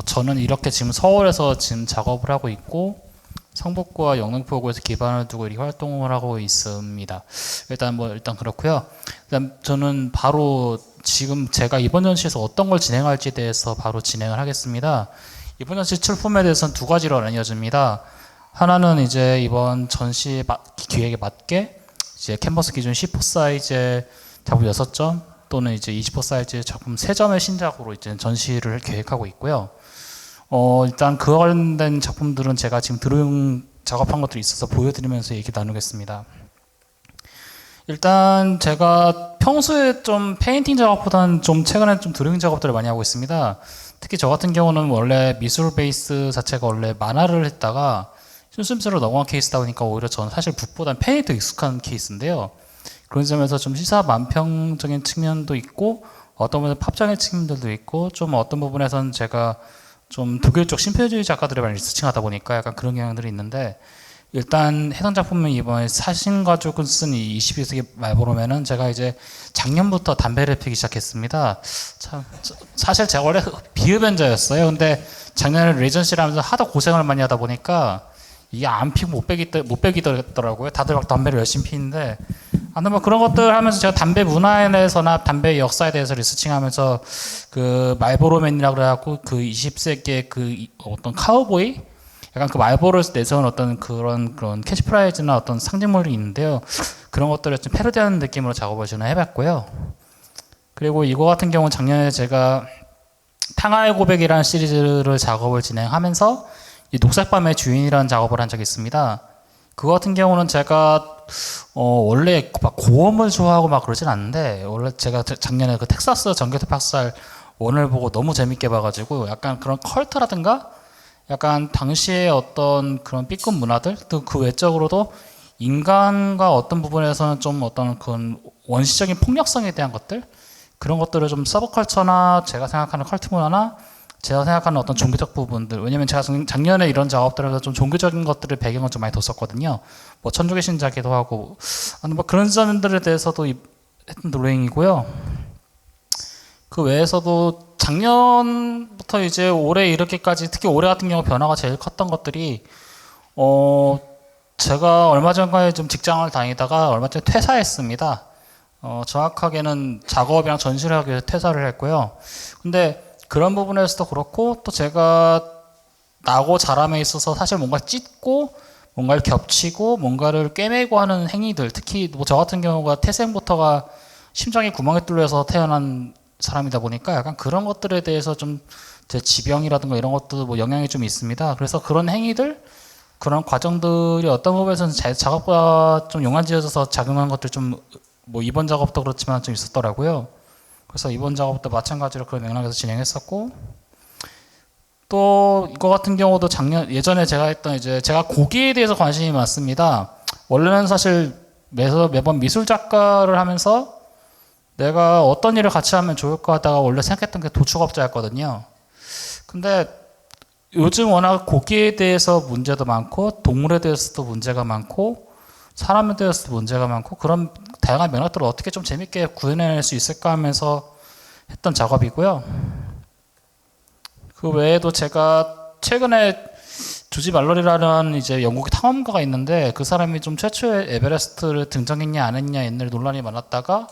저는 이렇게 지금 서울에서 지금 작업을 하고 있고 성북구와 영등포구에서 기반을 두고 이렇게 활동을 하고 있습니다. 일단 그렇고요. 일단 저는 바로 지금 제가 이번 전시에서 어떤 걸 진행할지에 대해서 바로 진행을 하겠습니다. 이번 전시 출품에 대해서는 두 가지로 나뉘어집니다. 하나는 이제 이번 전시 기획에 맞게 이제 캔버스 기준 10호 사이즈의 작품 6점 또는 이제 20호 사이즈의 작품 3점의 신작으로 이제 전시를 계획하고 있고요. 일단 그 관련된 작품들은 제가 지금 드로잉 작업한 것들이 있어서 보여드리면서 얘기 나누겠습니다. 일단 제가 평소에 좀 페인팅 작업보다는 좀 최근에 좀 드로잉 작업들을 많이 하고 있습니다. 특히 저 같은 경우는 원래 미술 베이스 자체가 원래 만화를 했다가 순수미술로 넘어간 케이스다 보니까 오히려 저는 사실 붓보다는 펜이 더 익숙한 케이스인데요. 그런 점에서 좀 시사만평적인 측면도 있고 어떤 부분에서 팝장의 측면들도 있고 좀 어떤 부분에서는 제가 좀 독일 쪽 심표주의 작가들을 많이 리서칭하다 보니까 약간 그런 경향들이 있는데 일단 해당 작품은 이번에 사신 가지고 쓴 이 21세기 말보로면은 제가 이제 작년부터 담배를 피기 시작했습니다. 참 사실 제가 원래 비흡연자였어요. 근데 작년에 레전시를 하면서 하도 고생을 많이 하다 보니까 이게 안 피고 못 빼기더라고요. 다들 막 담배를 열심히 피는데 아무튼 뭐 그런 것들 하면서 제가 담배 문화에 대해서나 담배 역사에 대해서 리서칭하면서 그 말보로맨이라고 그래갖고 그 20세기의 그 어떤 카우보이 약간 그 말보로를 내세운 어떤 그런 캐치프라이즈나 어떤 상징물이 있는데요. 그런 것들을 좀 패러디하는 느낌으로 작업을 저는 해봤고요. 그리고 이거 같은 경우는 작년에 제가 탕하의 고백이라는 시리즈를 작업을 진행하면서 이 녹색밤의 주인이라는 작업을 한 적이 있습니다. 그거 같은 경우는 제가 원래 막 고음을 좋아하고 막 그러진 않는데 원래 제가 작년에 그 텍사스 전교대 박살 원을 보고 너무 재밌게 봐가지고 약간 그런 컬트라든가 약간 당시에 어떤 그런 B급 문화들 또 그 외적으로도 인간과 어떤 부분에서는 좀 어떤 그런 원시적인 폭력성에 대한 것들 그런 것들을 좀 서브컬처나 제가 생각하는 컬트 문화나 제가 생각하는 어떤 종교적 부분들 왜냐면 제가 작년에 이런 작업들에서 좀 종교적인 것들을 배경을 좀 많이 뒀었거든요. 뭐 천주교 신자기도 하고 뭐 그런 점들에 대해서도 했던 드로잉이고요. 그 외에서도 작년부터 이제 올해 이렇게까지 특히 올해 같은 경우 변화가 제일 컸던 것들이 제가 얼마 전까지 좀 직장을 다니다가 얼마 전에 퇴사했습니다. 정확하게는 작업이랑 전시를 하기 위해서 퇴사를 했고요. 근데 그런 부분에서도 그렇고 또 제가 나고 자람에 있어서 사실 뭔가 찢고 뭔가를 겹치고 뭔가를 꿰매고 하는 행위들 특히 뭐 저 같은 경우가 태생부터가 심장에 구멍이 뚫려서 태어난 사람이다 보니까 약간 그런 것들에 대해서 좀 제 지병이라든가 이런 것도 뭐 영향이 좀 있습니다. 그래서 그런 행위들 그런 과정들이 어떤 부분에서는 작업과 좀 연관지어져서 작용한 것들 좀 뭐 이번 작업도 그렇지만 좀 있었더라고요. 그래서 이번 작업도 마찬가지로 그런 맥락에서 진행했었고 또 이거 같은 경우도 예전에 제가 했던 이제 제가 고기에 대해서 관심이 많습니다. 원래는 사실 매번 미술 작가를 하면서 내가 어떤 일을 같이 하면 좋을까 하다가 원래 생각했던 게 도축업자였거든요. 근데 요즘 워낙 고기에 대해서 문제도 많고 동물에 대해서도 문제가 많고 사람에 대해서도 문제가 많고 그런 다양한 맥락들을 어떻게 좀 재밌게 구현해낼 수 있을까 하면서 했던 작업이고요. 그 외에도 제가 최근에 주지 말러리라는 이제 영국의 탐험가가 있는데 그 사람이 좀 최초의 에베레스트를 등정했냐 안 했냐 옛날에 논란이 많았다가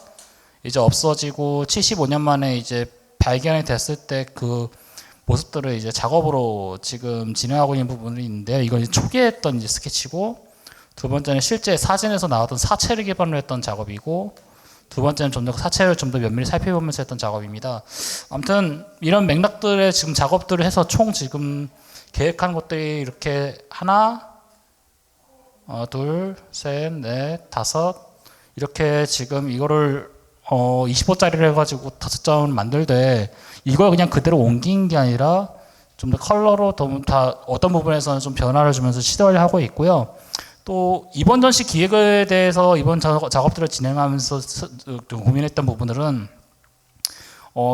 이제 없어지고 75년 만에 이제 발견이 됐을 때 그 모습들을 이제 작업으로 지금 진행하고 있는 부분이 있는데요. 이건 이제 초기에 했던 이제 스케치고 두 번째는 실제 사진에서 나왔던 사체를 기반으로 했던 작업이고 두 번째는 좀 더 사체를 좀 더 면밀히 살펴보면서 했던 작업입니다. 아무튼 이런 맥락들의 지금 작업들을 해서 총 지금 계획한 것들이 이렇게 하나, 둘, 셋, 넷, 다섯 이렇게 지금 이거를 25짜리를 해가지고 5점을 만들되 이걸 그냥 그대로 옮긴 게 아니라 좀 더 컬러로 다 어떤 부분에서는 좀 변화를 주면서 시도를 하고 있고요. 또 이번 전시 기획에 대해서 이번 작업들을 진행하면서 좀 고민했던 부분들은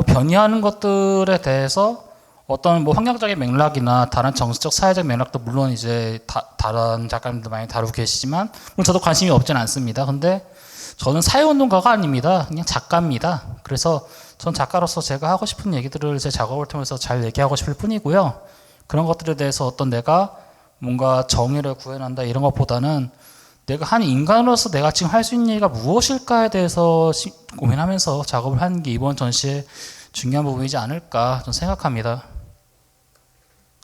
변이하는 것들에 대해서 어떤 뭐 환경적인 맥락이나 다른 정치적 사회적 맥락도 물론 이제 다른 작가님들 많이 다루고 계시지만 물론 저도 관심이 없진 않습니다. 근데 저는 사회운동가가 아닙니다. 그냥 작가입니다. 그래서 전 작가로서 제가 하고 싶은 얘기들을 제 작업을 통해서 잘 얘기하고 싶을 뿐이고요. 그런 것들에 대해서 어떤 내가 뭔가 정의를 구현한다 이런 것보다는 내가 한 인간으로서 내가 지금 할 수 있는 얘기가 무엇일까에 대해서 고민하면서 작업을 하는 게 이번 전시의 중요한 부분이지 않을까 저는 생각합니다.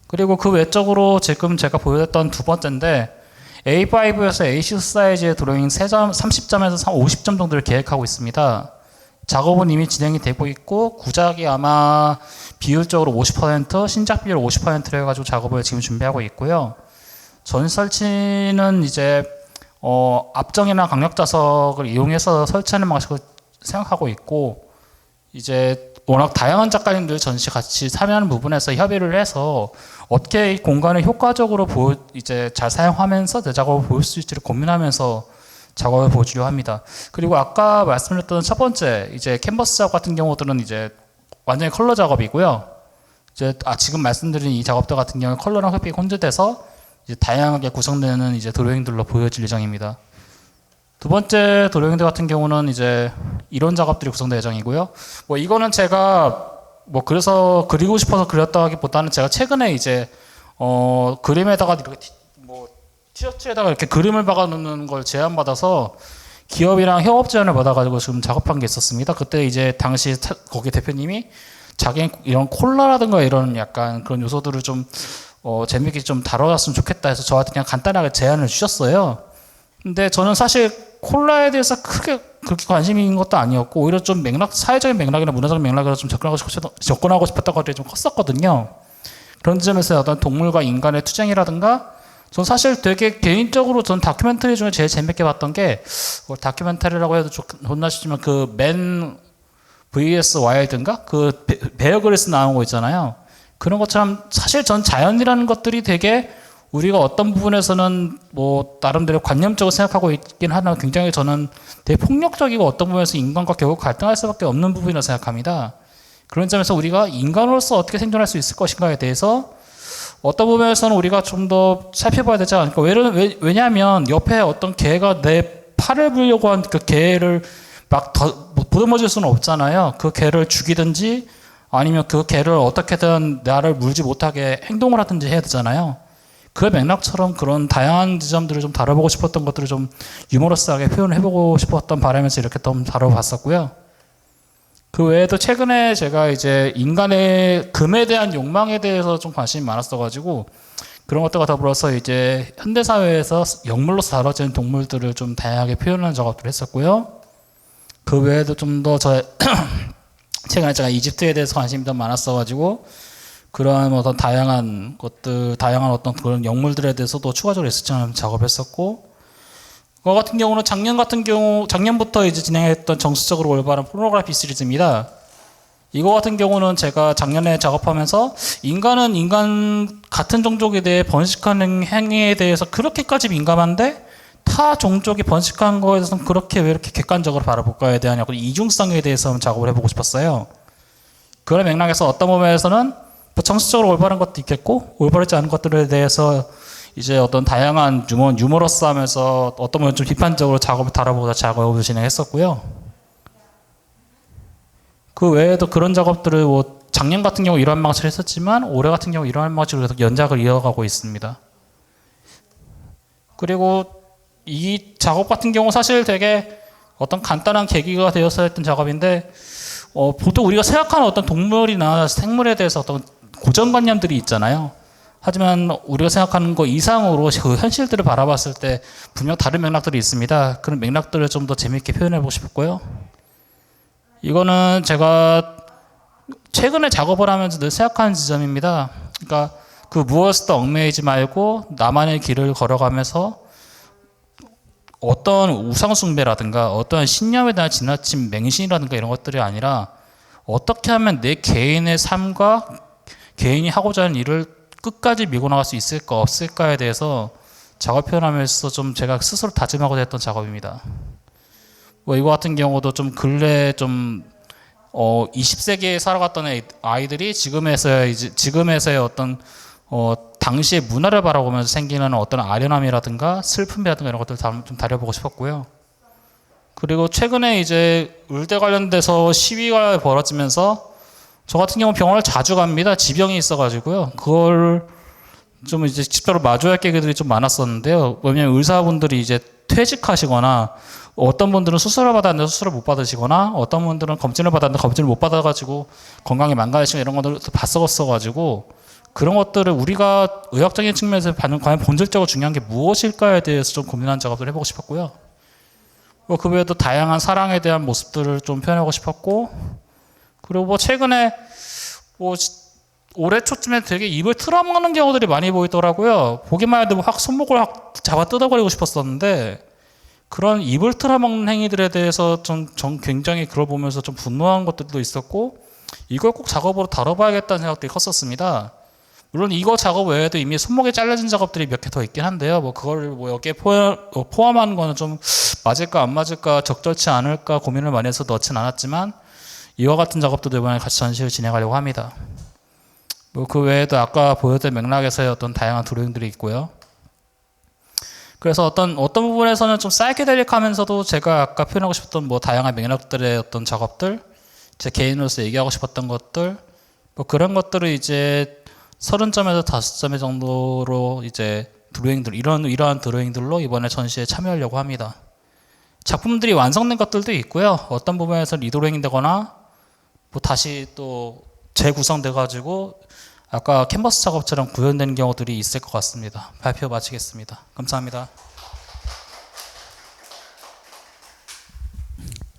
그리고 그 외적으로 지금 제가 보여줬던 두 번째인데 A5에서 A6 사이즈의 드로잉 3점, 30점에서 50점 정도를 계획하고 있습니다. 작업은 이미 진행이 되고 있고 구작이 아마 비율적으로 50%, 신작 비율 50%로 해가지고 작업을 지금 준비하고 있고요. 전 설치는 이제 압정이나 강력 자석을 이용해서 설치하는 방식을 생각하고 있고 이제 워낙 다양한 작가님들 전시 같이 참여하는 부분에서 협의를 해서 어떻게 이 공간을 효과적으로 이제 잘 사용하면서 내 작업을 보일 수 있을지를 고민하면서 작업을 보여주려 합니다. 그리고 아까 말씀드렸던 첫 번째 이제 캔버스 작업 같은 경우들은 이제 완전히 컬러 작업이고요. 이제 지금 말씀드린 이 작업들 같은 경우는 컬러랑 흑백이 혼재돼서 이제 다양하게 구성되는 이제 드로잉들로 보여질 예정입니다. 두 번째 드로잉들 같은 경우는 이제 이론 작업들이 구성될 예정이고요. 뭐 이거는 제가 뭐 그래서 그리고 싶어서 그렸다기보다는 제가 최근에 이제 그림에다가 이렇게 티셔츠에다가 이렇게 그림을 박아놓는 걸 제안받아서 기업이랑 협업 제안을 받아가지고 지금 작업한 게 있었습니다. 그때 이제 당시 거기 대표님이 자기 이런 콜라라든가 이런 약간 그런 요소들을 좀 재밌게 좀 다뤄왔으면 좋겠다 해서 저한테 그냥 간단하게 제안을 주셨어요. 근데 저는 사실 콜라에 대해서 크게 그렇게 관심이 있는 것도 아니었고 오히려 좀 사회적인 맥락이나 문화적인 맥락에서 좀 접근하고 싶었던 것들이 좀 컸었거든요. 그런 점에서 어떤 동물과 인간의 투쟁이라든가 전 사실 되게 개인적으로 전 다큐멘터리 중에 제일 재밌게 봤던 게 다큐멘터리라고 해도 좋나 싶지만 그 맨 vs 와일드인가 그 베어 그릴스 나온 거 있잖아요. 그런 것처럼 사실 전 자연이라는 것들이 되게 우리가 어떤 부분에서는 뭐 나름대로 관념적으로 생각하고 있긴 하나 굉장히 저는 되게 폭력적이고 어떤 부분에서 인간과 결국 갈등할 수밖에 없는 부분이라고 생각합니다. 그런 점에서 우리가 인간으로서 어떻게 생존할 수 있을 것인가에 대해서 어떤 부분에서는 우리가 좀 더 살펴봐야 되지 않을까. 왜냐하면 옆에 어떤 개가 내 팔을 물려고 한 그 개를 막 보듬어줄 수는 없잖아요. 그 개를 죽이든지 아니면 그 개를 어떻게든 나를 물지 못하게 행동을 하든지 해야 되잖아요. 그 맥락처럼 그런 다양한 지점들을 좀 다뤄보고 싶었던 것들을 좀 유머러스하게 표현을 해보고 싶었던 바람에서 이렇게 좀 다뤄봤었고요. 그 외에도 최근에 제가 이제 인간의 금에 대한 욕망에 대해서 좀 관심이 많았어가지고 그런 것들과 더불어서 이제 현대사회에서 영물로서 다뤄지는 동물들을 좀 다양하게 표현하는 작업들을 했었고요. 그 외에도 좀 더 최근에 제가 이집트에 대해서 관심이 더 많았어가지고 그러한 어떤 다양한 어떤 그런 영물들에 대해서도 추가적으로 리서치 작업했었고, 그거 같은 경우는 작년부터 이제 진행했던 정수적으로 올바른 포르노그래피 시리즈입니다. 이거 같은 경우는 제가 작년에 작업하면서 인간은 인간 같은 종족에 대해 번식하는 행위에 대해서 그렇게까지 민감한데 타 종족이 번식한 거에 대해서는 그렇게 왜 이렇게 객관적으로 바라볼까에 대한 약간 이중성에 대해서 작업을 해보고 싶었어요. 그런 맥락에서 어떤 부분에서는 정치적으로 올바른 것도 있겠고 올바르지 않은 것들에 대해서 이제 어떤 다양한 유머러스하면서 어떤 부분 좀 비판적으로 작업을 다뤄보다 작업을 진행했었고요. 그 외에도 그런 작업들을 뭐 작년 같은 경우 이러한 방식을 했었지만 올해 같은 경우 이러한 방식으로 계속 연작을 이어가고 있습니다. 그리고 이 작업 같은 경우 사실 되게 어떤 간단한 계기가 되어서 했던 작업인데 보통 우리가 생각하는 어떤 동물이나 생물에 대해서 어떤 고정관념들이 있잖아요. 하지만 우리가 생각하는 것 이상으로 그 현실들을 바라봤을 때 분명 다른 맥락들이 있습니다. 그런 맥락들을 좀 더 재미있게 표현해보고 싶었고요. 이거는 제가 최근에 작업을 하면서 늘 생각하는 지점입니다. 그러니까 그 무엇에도 얽매이지 말고 나만의 길을 걸어가면서 어떤 우상숭배라든가 어떤 신념에 대한 지나친 맹신이라든가 이런 것들이 아니라 어떻게 하면 내 개인의 삶과 개인이 하고자 하는 일을 끝까지 밀고 나갈 수 있을까 없을까에 대해서 작업 표현하면서 좀 제가 스스로 다짐하고자 했던 작업입니다. 뭐 이거 같은 경우도 좀 근래 좀 20세기에 살아갔던 아이들이 지금에서의 어떤 당시의 문화를 바라보면서 생기는 어떤 아련함이라든가 슬픔이라든가 이런 것들을 좀 다뤄보고 싶었고요. 그리고 최근에 이제 의대 관련돼서 시위가 벌어지면서 저 같은 경우 병원을 자주 갑니다. 지병이 있어가지고요. 그걸 좀 이제 직접으로 마주할 계기들이 좀 많았었는데요. 왜냐면 의사분들이 이제 퇴직하시거나 어떤 분들은 수술을 받았는데 수술을 못 받으시거나 어떤 분들은 검진을 받았는데 검진을 못 받아가지고 건강이 망가지시고 이런 것들을 봤었어가지고 그런 것들을 우리가 의학적인 측면에서 과연 본질적으로 중요한 게 무엇일까에 대해서 좀 고민하는 작업을 해보고 싶었고요. 그 외에도 다양한 사랑에 대한 모습들을 좀 표현하고 싶었고, 그리고 뭐 최근에 뭐 올해 초쯤에 되게 입을 틀어막는 경우들이 많이 보이더라고요. 보기만 해도 확 손목을 확 잡아 뜯어버리고 싶었었는데 그런 입을 틀어막는 행위들에 대해서 좀 굉장히 그걸 보면서 좀 분노한 것들도 있었고 이걸 꼭 작업으로 다뤄봐야겠다는 생각들이 컸었습니다. 물론 이거 작업 외에도 이미 손목이 잘라진 작업들이 몇 개 더 있긴 한데요. 뭐 그걸 뭐 여기에 포함하는 거는 좀 맞을까 안 맞을까 적절치 않을까 고민을 많이 해서 넣진 않았지만 이와 같은 작업들도 이번에 같이 전시를 진행하려고 합니다. 뭐 그 외에도 아까 보여드린 맥락에서의 어떤 다양한 드로잉들이 있고요. 그래서 어떤 부분에서는 좀 사이키델릭하면서도 제가 아까 표현하고 싶었던 뭐 다양한 맥락들의 어떤 작업들, 제 개인으로서 얘기하고 싶었던 것들, 뭐 그런 것들을 이제 30점에서 5점 정도로 이제 드로잉들, 이러한 드로잉들로 이번에 전시에 참여하려고 합니다. 작품들이 완성된 것들도 있고요. 어떤 부분에서 리드로잉이 되거나 뭐 다시 또 재구성돼 가지고 아까 캔버스 작업처럼 구현되는 경우들이 있을 것 같습니다. 발표 마치겠습니다. 감사합니다.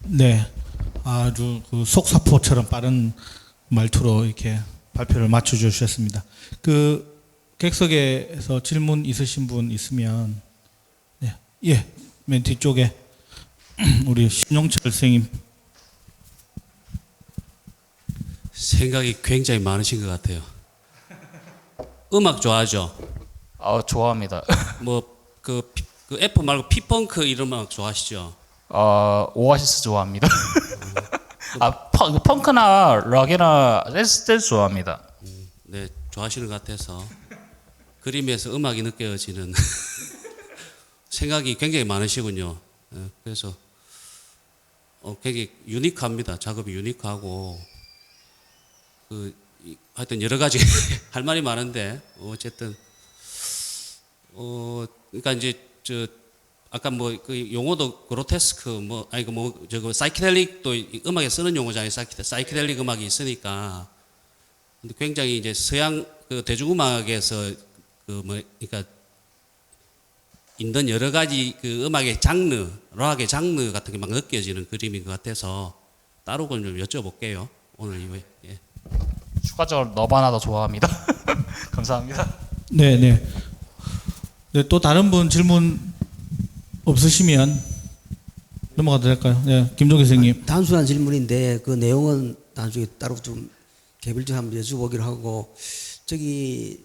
네, 아주 그 속사포처럼 빠른 말투로 이렇게 발표를 맞춰주셨습니다. 그 객석에서 질문 있으신 분 있으면 네, 예, 맨 뒤쪽에 우리 신용철 선생님. 생각이 굉장히 많으신 것 같아요. 음악 좋아하죠? 좋아합니다. 그 F 말고 P-펑크 이런 음악 좋아하시죠? 오아시스 좋아합니다. 펑크나 락이나 댄스 좋아합니다. 네, 좋아하시는 것 같아서 그림에서 음악이 느껴지는 생각이 굉장히 많으시군요. 그래서 굉장히 유니크합니다. 작업이 유니크하고 하여튼 여러 가지 할 말이 많은데 어쨌든 그러니까 이제 아까 뭐 그 용어도 그로테스크 저거 사이키델릭도 음악에 쓰는 용어잖아요. 사이키델릭 음악이 있으니까. 근데 굉장히 이제 서양 그 대중음악에서 그러니까 있는 여러 가지 그 음악의 장르, 락의 장르 같은 게 막 느껴지는 그림인 것 같아서 따로 좀 여쭤볼게요. 오늘 이후에. 예. 추가적으로 너바나도 좋아합니다. 감사합니다. 네, 네. 네, 또 다른 분 질문 없으시면 넘어가도 될까요? 네, 김종기 선생님. 단순한 질문인데 그 내용은 나중에 따로 좀 개별적으로 한번 여쭤보기로 하고 저기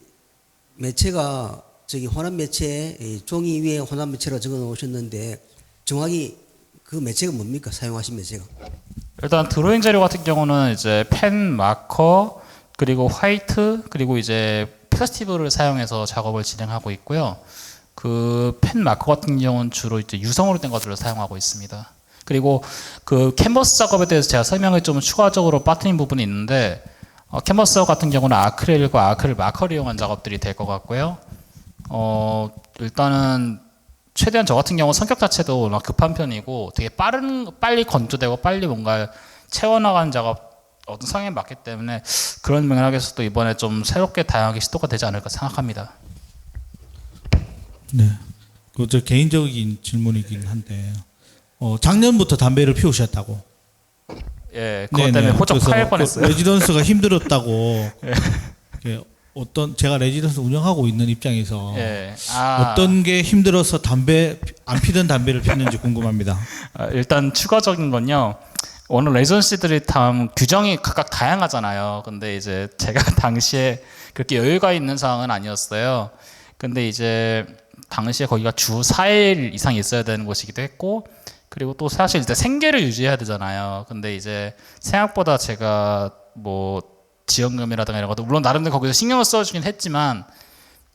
매체가 저기 혼합 매체 종이 위에 혼합 매체로 적어 놓으셨는데 정확히 그 매체가 뭡니까? 사용하신 매체가? 일단 드로잉 재료 같은 경우는 이제 펜, 마커, 그리고 화이트, 그리고 이제 페스티벌을 사용해서 작업을 진행하고 있고요. 그 펜 마커 같은 경우는 주로 이제 유성으로 된 것들을 사용하고 있습니다. 그리고 그 캔버스 작업에 대해서 제가 설명을 좀 추가적으로 빠뜨린 부분이 있는데 캔버스 같은 경우는 아크릴과 아크릴 마커를 이용한 작업들이 될 것 같고요. 일단은 최대한 저 같은 경우 성격 자체도 워낙 급한 편이고 되게 빨리 건조되고 빨리 뭔가 채워나가는 작업 어떤 성향에 맞기 때문에 그런 맥락에서도 이번에 좀 새롭게 다양하게 시도가 되지 않을까 생각합니다. 네. 저 개인적인 질문이긴 한데 작년부터 담배를 피우셨다고. 예, 그것 때문에 호적할 뻔했어요. 레지던스가 힘들었다고. 예. 제가 레지던스 운영하고 있는 입장에서 예. 어떤 게 힘들어서 안 피던 담배를 피는지 궁금합니다. 일단 추가적인 건요. 오늘 레지던시들이 규정이 각각 다양하잖아요. 근데 이제 제가 당시에 그렇게 여유가 있는 상황은 아니었어요. 근데 이제 당시에 거기가 주 4일 이상 있어야 되는 곳이기도 했고, 그리고 또 사실 이제 생계를 유지해야 되잖아요. 근데 이제 생각보다 제가 뭐 지원금이라든가 이런 것도 물론 나름대로 거기서 신경을 써주긴 했지만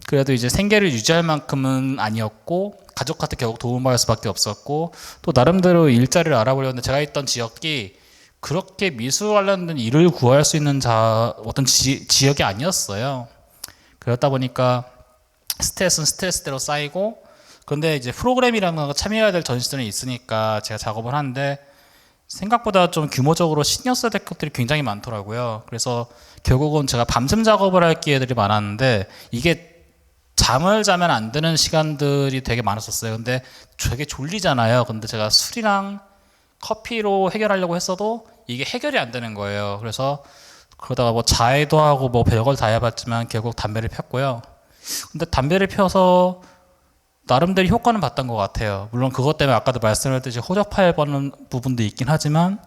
그래도 이제 생계를 유지할 만큼은 아니었고, 가족한테 결국 도움받을 수밖에 없었고 또 나름대로 일자리를 알아보려는데 제가 있던 지역이 그렇게 미술 관련된 일을 구할 수 있는 어떤 지역이 아니었어요. 그렇다 보니까 스트레스는 스트레스대로 쌓이고 그런데 이제 프로그램이라는 거 참여해야 될 전시들은 있으니까 제가 작업을 하는데 생각보다 좀 규모적으로 신경 써야 될 것들이 굉장히 많더라고요. 그래서 결국은 제가 밤샘 작업을 할 기회들이 많았는데 이게 잠을 자면 안 되는 시간들이 되게 많았었어요. 근데 되게 졸리잖아요. 근데 제가 술이랑 커피로 해결하려고 했어도 이게 해결이 안 되는 거예요. 그래서 그러다가 뭐 자해도 하고 뭐 별걸 다 해봤지만 결국 담배를 폈고요. 근데 담배를 펴서 나름대로 효과는 봤던 것 같아요. 물론 그것 때문에 아까도 말씀드렸듯이 호접하는 부분도 있긴 하지만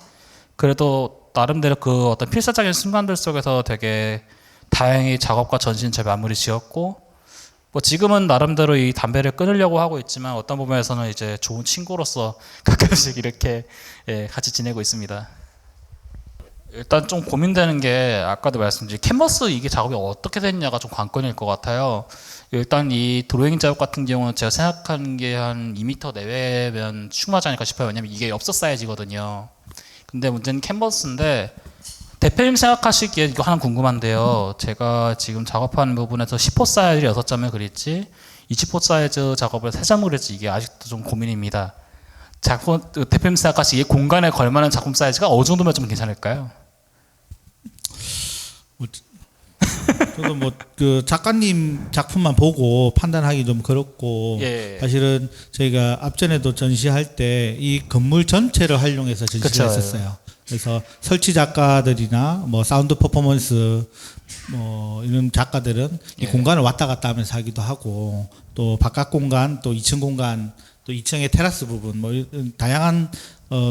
그래도 나름대로 그 어떤 필사적인 순간들 속에서 되게 다행히 작업과 전시는 잘 마무리 지었고 뭐 지금은 나름대로 이 담배를 끊으려고 하고 있지만 어떤 부분에서는 이제 좋은 친구로서 가끔씩 이렇게 같이 지내고 있습니다. 일단 좀 고민되는 게 아까도 말씀드린 캔버스 이게 작업이 어떻게 됐냐가 좀 관건일 것 같아요. 일단 이 드로잉 작업 같은 경우는 제가 생각하는 게 한 2m 내외면 충분하지 않을까 싶어요. 왜냐면 이게 엽서 사이즈거든요. 근데 문제는 캔버스인데 대표님 생각하시기에 이거 하나 궁금한데요. 제가 지금 작업하는 부분에서 10호 사이즈를 6점을 그렸지 20호 사이즈 작업을 3점을 그렸지 이게 아직도 좀 고민입니다. 대표님 생각하시기에 공간에 걸만한 작품 사이즈가 어느 정도면 좀 괜찮을까요? 저도 뭐 그 작가님 작품만 보고 판단하기 좀 그렇고 예. 사실은 저희가 앞전에도 전시할 때 이 건물 전체를 활용해서 전시를 그쵸. 했었어요. 그래서 설치 작가들이나 뭐 사운드 퍼포먼스 뭐 이런 작가들은 이 공간을 왔다 갔다 하면서 하기도 하고 또 바깥 공간 또 2층 공간 또 2층의 테라스 부분 뭐 이런 다양한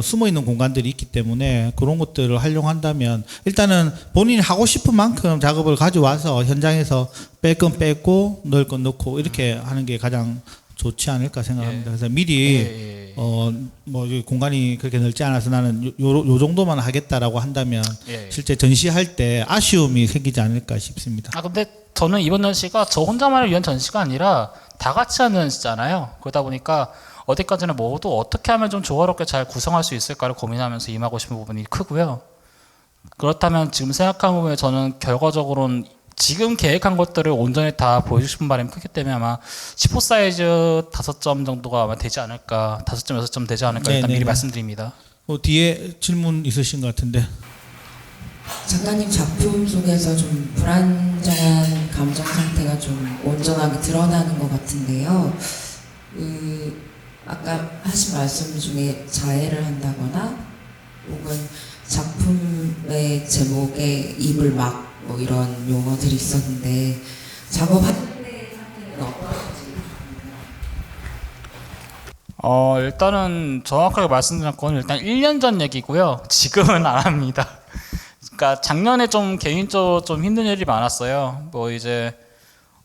숨어 있는 공간들이 있기 때문에 그런 것들을 활용한다면 일단은 본인이 하고 싶은 만큼 작업을 가져와서 현장에서 뺄 건 빼고 넣을 건 넣고 이렇게 하는 게 가장 좋지 않을까 생각합니다. 그래서 미리 뭐 공간이 그렇게 넓지 않아서 나는 요 정도만 하겠다라고 한다면 실제 전시할 때 아쉬움이 생기지 않을까 싶습니다. 아 근데 저는 이번 전시가 저 혼자만을 위한 전시가 아니라 다 같이 하는 전시잖아요. 그러다 보니까 어디까지나 모두 어떻게 하면 좀 조화롭게 잘 구성할 수 있을까를 고민하면서 임하고 싶은 부분이 크고요. 그렇다면 지금 생각한 부분에 저는 결과적으로는 지금 계획한 것들을 온전히 다 보여주고 싶은 바람이 크기 때문에 아마 10호 사이즈 5점 정도가 아마 되지 않을까 5점, 6점 되지 않을까 일단 미리 말씀드립니다. 뒤에 질문 있으신 것 같은데. 작가님 작품 속에서 좀 불안정한 감정 상태가 좀 온전하게 드러나는 것 같은데요. 아까 하신 말씀 중에 자해를 한다거나 혹은 작품의 제목에 입을 막 뭐 이런 용어들이 있었는데 작업할 때 상태는 어떠신가요? 일단은 정확하게 말씀드린 건 일단 1년 전 얘기고요. 지금은 안 합니다. 그러니까 작년에 좀 개인적으로 좀 힘든 일이 많았어요. 뭐 이제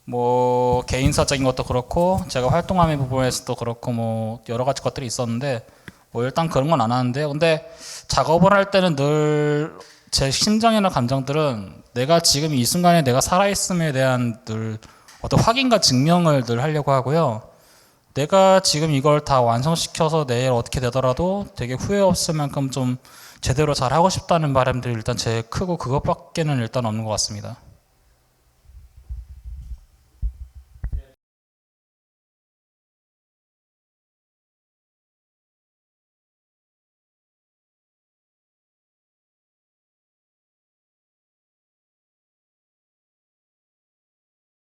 뭐 개인사적인 것도 그렇고 제가 활동하는 부분에서도 그렇고 뭐 여러 가지 것들이 있었는데 뭐 일단 그런 건 안 하는데요. 근데 작업을 할 때는 늘 제 심정이나 감정들은 내가 지금 이 순간에 내가 살아있음에 대한 늘 어떤 확인과 증명을 늘 하려고 하고요. 내가 지금 이걸 다 완성시켜서 내일 어떻게 되더라도 되게 후회 없을 만큼 좀 제대로 잘 하고 싶다는 바람들이 일단 제일 크고 그것밖에는 일단 없는 것 같습니다.